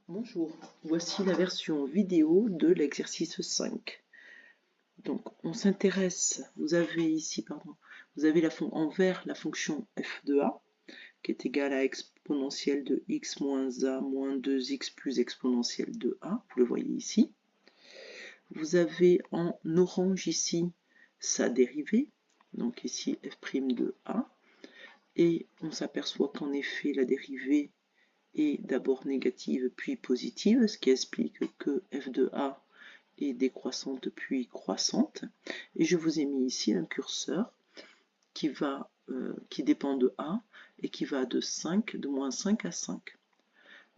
Bonjour, voici la version vidéo de l'exercice 5. Donc on s'intéresse, vous avez ici, vous avez en vert la fonction f de a qui est égale à exponentielle de x moins a moins 2x plus exponentielle de a, vous le voyez ici. Vous avez en orange ici sa dérivée, donc ici f' de a, et on s'aperçoit qu'en effet la dérivée est d'abord négative puis positive, ce qui explique que f de a est décroissante puis croissante. Et je vous ai mis ici un curseur qui dépend de a et qui va de moins 5 à 5.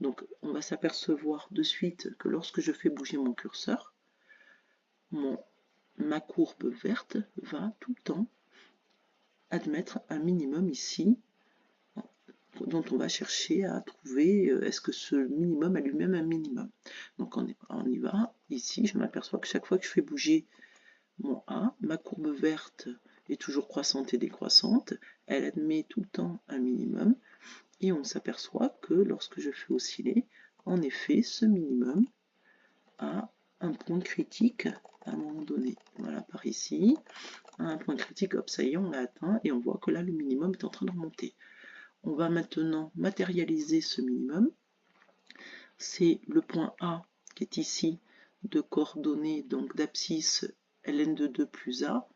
Donc on va s'apercevoir de suite que lorsque je fais bouger mon curseur, ma courbe verte va tout le temps admettre un minimum ici, dont on va chercher à trouver est-ce que ce minimum a lui-même un minimum. Donc on y va. Ici, je m'aperçois que chaque fois que je fais bouger mon A, ma courbe verte est toujours croissante et décroissante. Elle admet tout le temps un minimum. Et on s'aperçoit que lorsque je fais osciller, en effet, ce minimum a un point critique à un moment donné. Voilà, par ici. Un point critique, hop, ça y est, on l'a atteint. Et on voit que là, le minimum est en train de remonter. On va maintenant matérialiser ce minimum. C'est le point A qui est ici de coordonnées donc d'abscisse ln de 2 plus a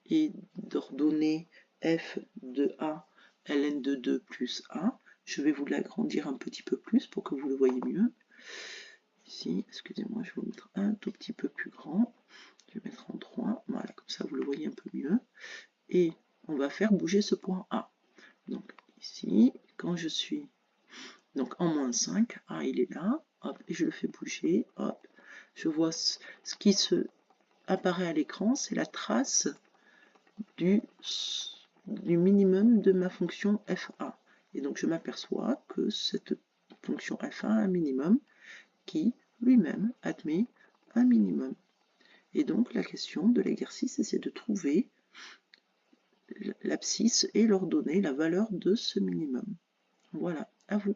et d'ordonnées f de a ln de 2 plus a. Je vais vous l'agrandir un petit peu plus pour que vous le voyez mieux. Ici, excusez-moi, je vais vous mettre un tout petit peu plus grand. Je vais mettre en 3, voilà, comme ça vous le voyez un peu mieux. Et on va faire bouger ce point A. Donc ici, quand je suis donc en moins 5, A il est là, hop, et je le fais bouger, hop, je vois ce qui apparaît à l'écran, c'est la trace du minimum de ma fonction fa. Et donc je m'aperçois que cette fonction fa a un minimum qui lui-même admet un minimum. Et donc la question de l'exercice, c'est de trouver l'abscisse et leur donner la valeur de ce minimum. Voilà, à vous.